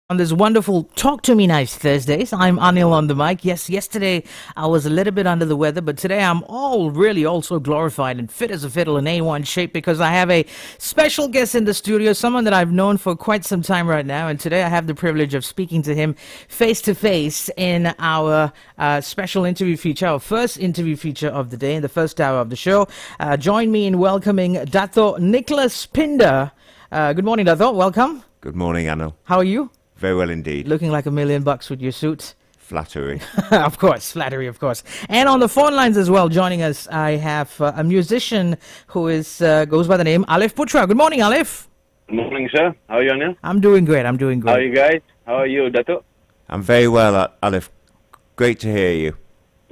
On this wonderful Talk to Me Nice Thursdays. I'm Anil on the mic. Yes, yesterday I was a little bit under the weather, but today I'm really also glorified and fit as a fiddle in A1 shape because I have a special guest in the studio, someone that I've known for quite some time right now, and today I have the privilege of speaking to him face to face in our special interview feature, our first interview feature of the day in the first hour of the show. Join me in welcoming Dato Nicholas Pinder. Good morning, Dato. Welcome. Good morning, Anil. How are you? Very well indeed. Looking like $1 million with your suit. Flattery. Of course, flattery, of course. And on the phone lines as well, joining us, I have a musician who goes by the name Aliff Putra. Good morning, Aliff. Good morning, sir. How are you, Anil? I'm doing great. How are you guys? How are you, Dato? I'm very well, Aliff. Great to hear you.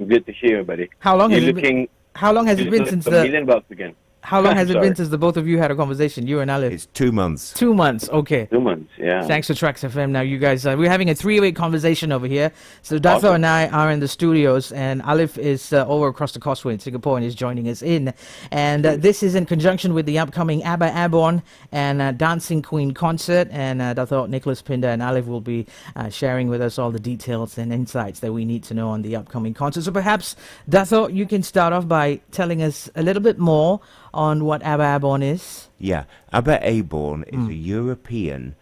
Good to hear you, buddy. How long has You're it looking, been? How long has it been since $1 million again. How long has it Sorry. been since the both of you had a conversation, you and Aliff? It's 2 months. 2 months, okay. 2 months, yeah. Thanks to TRAXXfm. Now, you guys, we're having a three-way conversation over here. So, Dato Awesome. and I are in the studios, and Aliff is over across the causeway in Singapore and is joining us in. And this is in conjunction with the upcoming Abba Abborn and Dancing Queen concert. And Dato Nicholas Pinder and Aliff will be sharing with us all the details and insights that we need to know on the upcoming concert. So, perhaps, Dato, you can start off by telling us a little bit more on what Abba Abborn is. Yeah, Abba Abborn is a European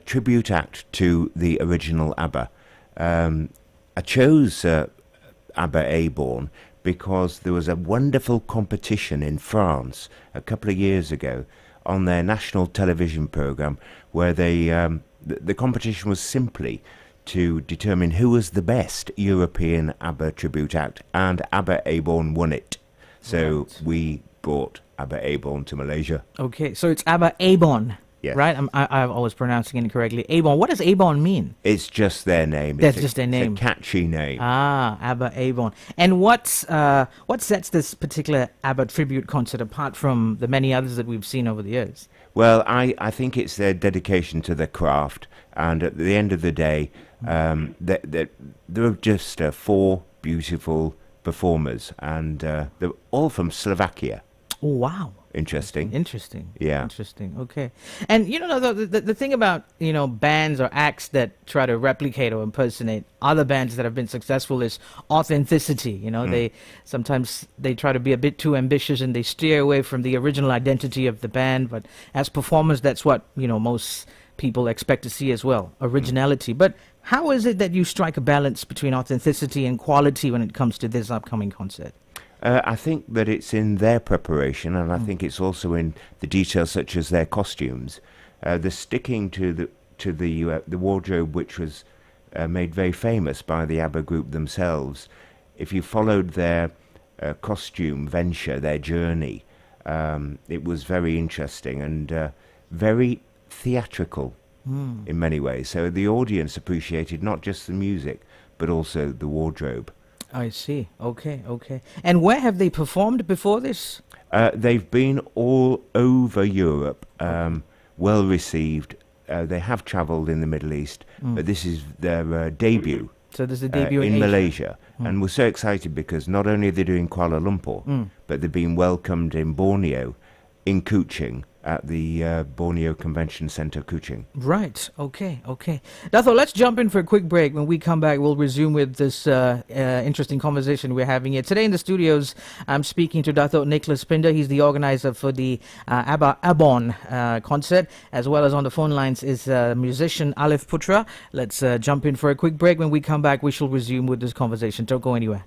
tribute act to the original Abba. I chose Abba Abborn because there was a wonderful competition in France a couple of years ago on their national television program where the competition was simply to determine who was the best European Abba tribute act, and Abba Abborn won it. So Right. we brought Abba Abborn to Malaysia. Okay, so it's Abba Abborn, Yes. right? I'm always pronouncing it incorrectly. Abborn. What does Abborn mean? It's just their name. That's just their name. It's a catchy name. Ah, Abba Abborn. And what sets this particular Abba tribute concert apart from the many others that we've seen over the years? Well, I think it's their dedication to their craft, and at the end of the day, there are just 4 beautiful performers, and they're all from Slovakia. Oh, wow. Interesting. Interesting. Yeah. Interesting. Okay. And, the thing about, bands or acts that try to replicate or impersonate other bands that have been successful is authenticity. They sometimes they try to be a bit too ambitious and they steer away from the original identity of the band. But as performers, that's what, most people expect to see as well, originality. But how is it that you strike a balance between authenticity and quality when it comes to this upcoming concert? I think that it's in their preparation, and I think it's also in the details such as their costumes. They're sticking to the wardrobe which was made very famous by the ABBA group themselves. If you followed their costume venture, their journey, it was very interesting and very theatrical in many ways. So the audience appreciated not just the music, but also the wardrobe. I see. Okay. And where have they performed before this? They've been all over Europe, well received. They have travelled in the Middle East, but this is their debut. So this is the debut in Asia. Malaysia. And we're so excited because not only are they doing Kuala Lumpur, but they've been welcomed in Borneo, in Kuching, at the Borneo Convention Centre, Kuching. Right. Okay. Dato, let's jump in for a quick break. When we come back, we'll resume with this interesting conversation we're having here. Today in the studios, I'm speaking to Dato Nicholas Pinder. He's the organizer for the Abba Abborn concert, as well as on the phone lines is musician Aliff Putra. Let's jump in for a quick break. When we come back, we shall resume with this conversation. Don't go anywhere.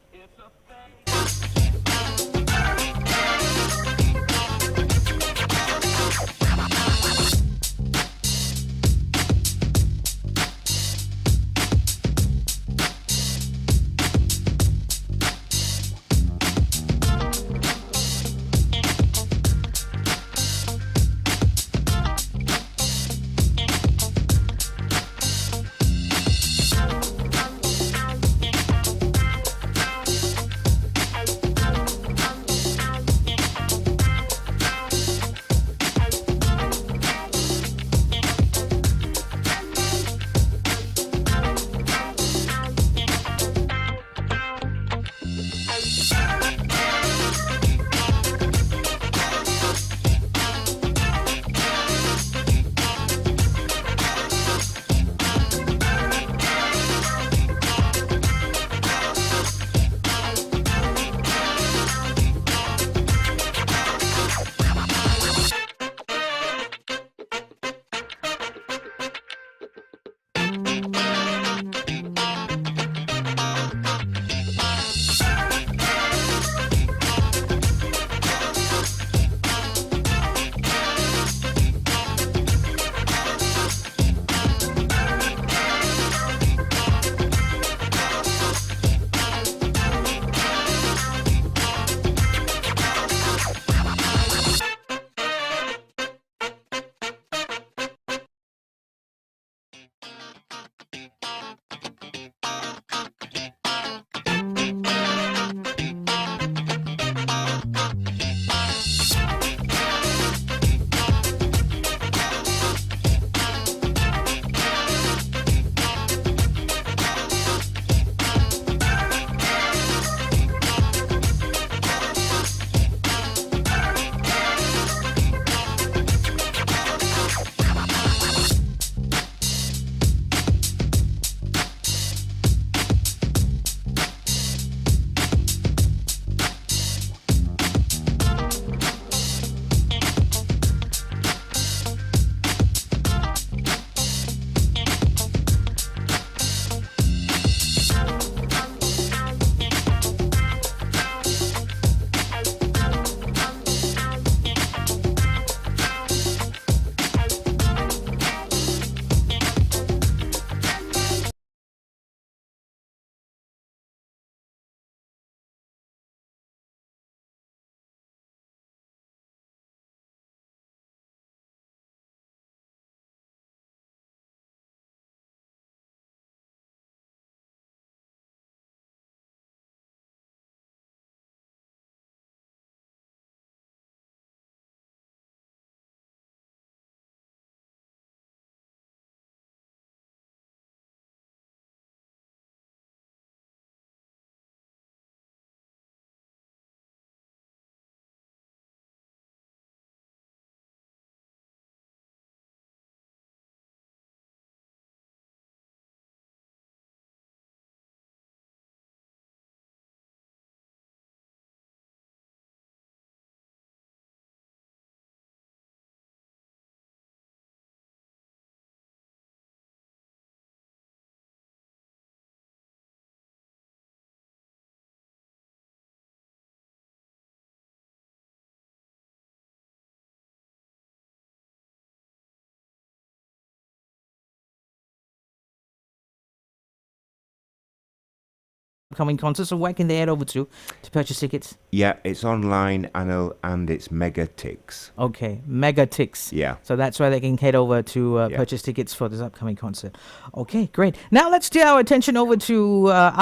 upcoming concert. So where can they head over to purchase tickets? Yeah, it's online, Anil, and it's Mega Tix. Okay, Mega Tix. Yeah. So that's where they can head over to Yeah. purchase tickets for this upcoming concert. Okay, great. Now let's steer our attention over to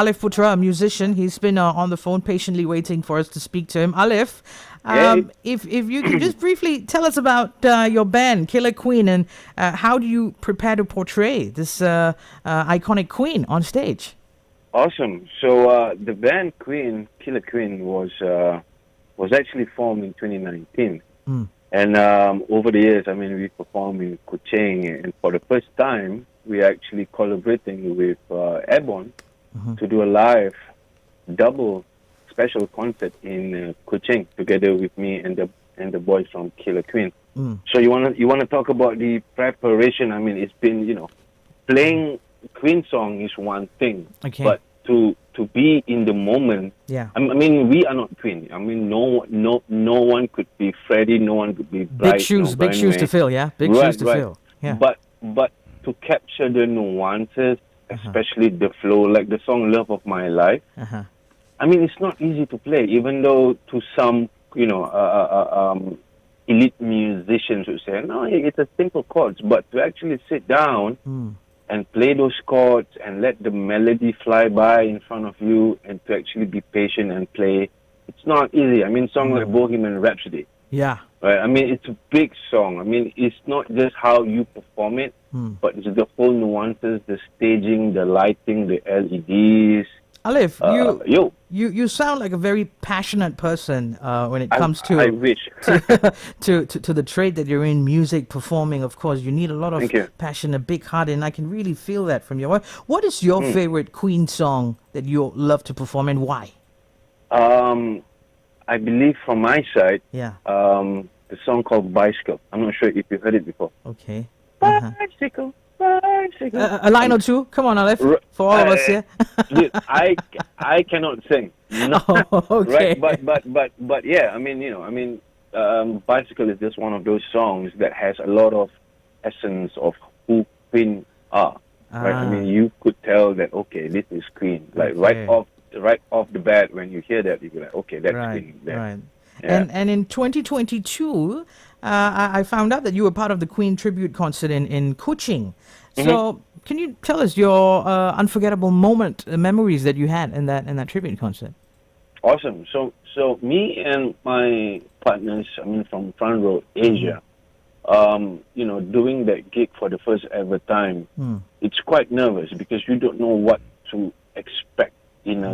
Aliff Putra, a musician. He's been on the phone patiently waiting for us to speak to him. Aliff, Yay. if you can just briefly tell us about your band, Killer Queen, and how do you prepare to portray this iconic queen on stage? Awesome. So the band Killer Queen, was actually formed in 2019. And over the years, I mean, we performed in Kuching, and for the first time, we actually collaborating with Abborn to do a live double special concert in Kuching together with me and the boys from Killer Queen. So you wanna talk about the preparation? I mean, it's been playing Queen song is one thing, Okay. but to be in the moment. Yeah. I mean, we are not Queen. I mean, no one could be Freddie. No one could be Bright. Big shoes to fill, yeah? Big shoes to fill. Yeah. But to capture the nuances, especially the flow, like the song "Love of My Life." I mean, it's not easy to play, even though to some, elite musicians would say, no, it's a simple chords. But to actually sit down and play those chords and let the melody fly by in front of you, and to actually be patient and play, it's not easy. I mean, song like Bohemian Rhapsody, Yeah. right? I mean, it's a big song. I mean, it's not just how you perform it, but it's the whole nuances, the staging, the lighting, the LEDs. Aliff, Yo, you sound like a very passionate person when it comes I wish. to the trade that you're in, music, performing. Of course, you need a lot of Thank you. passion, a big heart, and I can really feel that from your voice. What is your favorite Queen song that you love to perform, and why? I believe from my side, Yeah. the song called Bicycle. I'm not sure if you've heard it before. Okay. Bicycle, bicycle. A line or two? Come on, Aliff, for all of us here. Dude, I cannot sing. No. Oh, okay. Right, but yeah, I mean, Bicycle is just one of those songs that has a lot of essence of who Queen are. Right? I mean, you could tell that, okay, this is Queen. Like Okay. right off the bat, when you hear that, you go like, okay, that's Queen. There. Right. Yeah. And in 2022, I found out that you were part of the Queen tribute concert in Kuching. So can you tell us your unforgettable memories that you had in that tribute concert? Awesome. So me and my partners, I mean, from Front Row Asia, doing that gig for the first ever time, it's quite nervous because you don't know what to expect in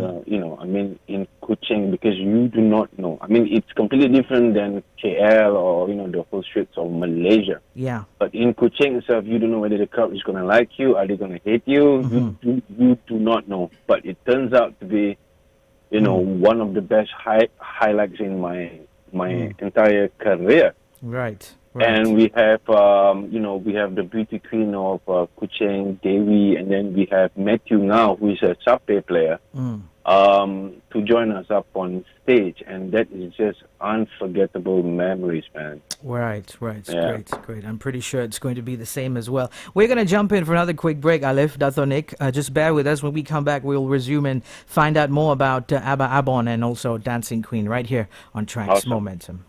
in Kuching, because you do not know. I mean, it's completely different than KL or the whole streets of Malaysia. Yeah. But in Kuching itself, you don't know whether the crowd is going to like you, are they going to hate you. You do not know. But it turns out to be, one of the best highlights in my entire career. Right. And we have, we have the beauty queen of Kuching, Dewi, and then we have Matthew now, who is a sape player, to join us up on stage. And that is just unforgettable memories, man. Right. Yeah. Great. I'm pretty sure it's going to be the same as well. We're going to jump in for another quick break, Aliff, Dato Nick. Just bear with us. When we come back, we'll resume and find out more about Abba Abborn and also Dancing Queen right here on Tracks Awesome. Momentum.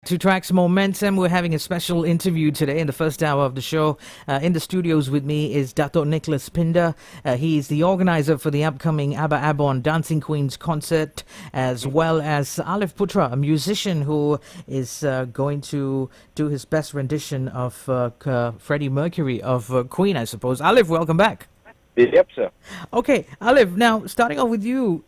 to Tracks Momentum. We're having a special interview today in the first hour of the show. In the studios with me is Dato Nicholas Pinder. He is the organizer for the upcoming Abba Abborn Dancing Queens concert, as well as Aliff Putra, a musician who is going to do his best rendition of Freddie Mercury of Queen, I suppose. Aliff, welcome back. Yep, sir. Okay, Aliff, now starting off with you,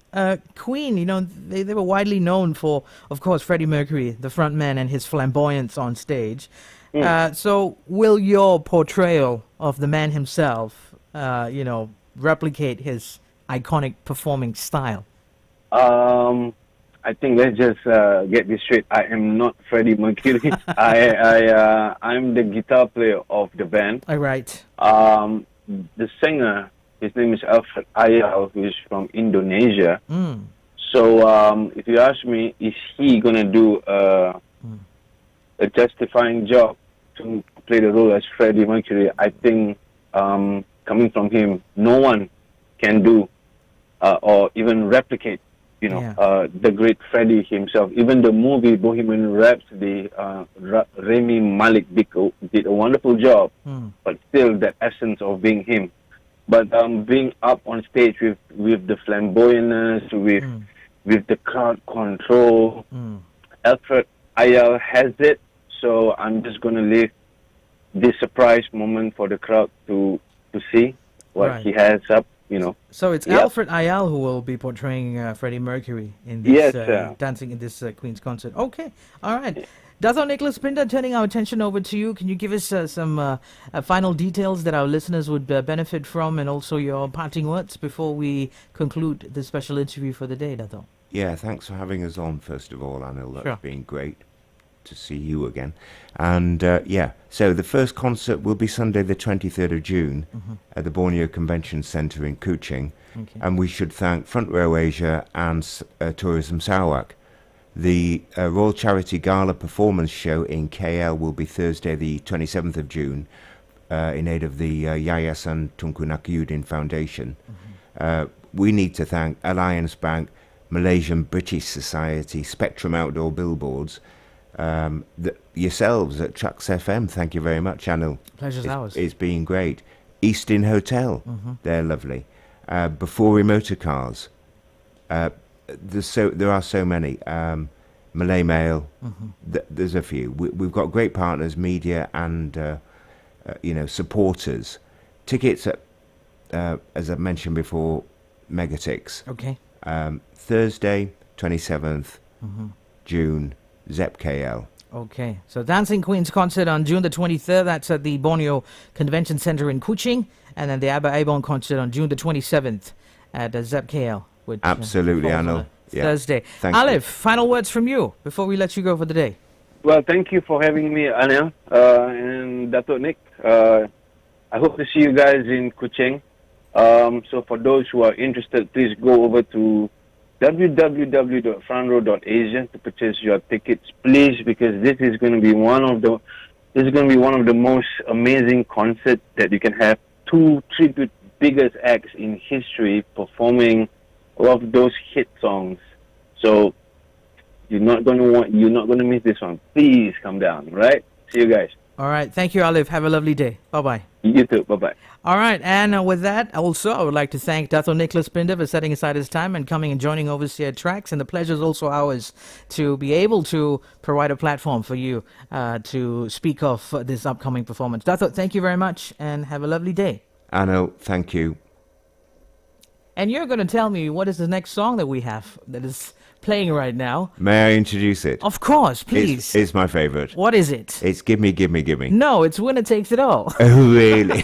Queen, you know, they were widely known for, of course, Freddie Mercury, the frontman, and his flamboyance on stage. So will your portrayal of the man himself, replicate his iconic performing style? I think let's just get this straight. I am not Freddie Mercury. I'm the guitar player of the band. All right. The singer, his name is Alfred Ayal, who is from Indonesia. So if you ask me, is he going to do a justifying job to play the role as Freddie Mercury? I think coming from him, no one can do or even replicate, the great Freddie himself. Even the movie Bohemian Rhapsody, Rami Malek did a wonderful job, but still that essence of being him. But being up on stage with the flamboyantness, with the crowd control, Alfred Ayal has it. So I'm just going to leave this surprise moment for the crowd to see what he has up. So it's Alfred Ayal who will be portraying Freddie Mercury in this dancing in this Queen's concert. Okay, all right. Dato Nicholas Pinder, turning our attention over to you. Can you give us some final details that our listeners would benefit from, and also your parting words before we conclude the special interview for the day, Dato? Yeah, thanks for having us on, first of all, Anil. That's been great to see you again. And so the first concert will be Sunday the 23rd of June at the Borneo Convention Centre in Kuching. And we should thank Front Row Asia and Tourism Sarawak. The Royal Charity Gala performance show in KL will be Thursday the 27th of June in aid of the Yayasan Tunku Nakiuddin Foundation. We need to thank Alliance Bank, Malaysian British Society, Spectrum Outdoor Billboards, yourselves at TRAXXfm. Thank you very much, Anil. Pleasure's ours. It's been great. Eastin Hotel, they're lovely. Before Motor Cars, there are so many. Malay Mail, there's a few. We've got great partners, media and supporters. Tickets at, as I mentioned before, Megatix. Okay. Thursday, 27th June, ZEP KL. Okay, so Dancing Queens concert on June the 23rd. That's at the Borneo Convention Centre in Kuching, and then the Abba Abborn concert on June the 27th at ZEP KL. Absolutely, Anil. Thursday. Thank Aliff, you. final words from you before we let you go for the day. Well, thank you for having me, Anil, and Dato Nick. I hope to see you guys in Kuching. So for those who are interested, please go over to www.frontrow.asia to purchase your tickets, please, because this is going to be one of the most amazing concerts that you can have. 2 tribute biggest acts in history performing all of those hit songs. So you're not going to miss this one. Please come down, right? See you guys. All right. Thank you, Aliff. Have a lovely day. Bye-bye. You too. Bye-bye. All right. And with that, also, I would like to thank Dato Nicholas Pinder for setting aside his time and coming and joining Overseer at Tracks. And the pleasure is also ours to be able to provide a platform for you to speak of this upcoming performance. Dato, thank you very much and have a lovely day. Anil, thank you. And you're going to tell me what is the next song that we have that is playing right now. May I introduce it? Of course, please. It's my favourite. What is it? It's Gimme, Gimme, Gimme. No, it's Winner Takes It All. Oh, really?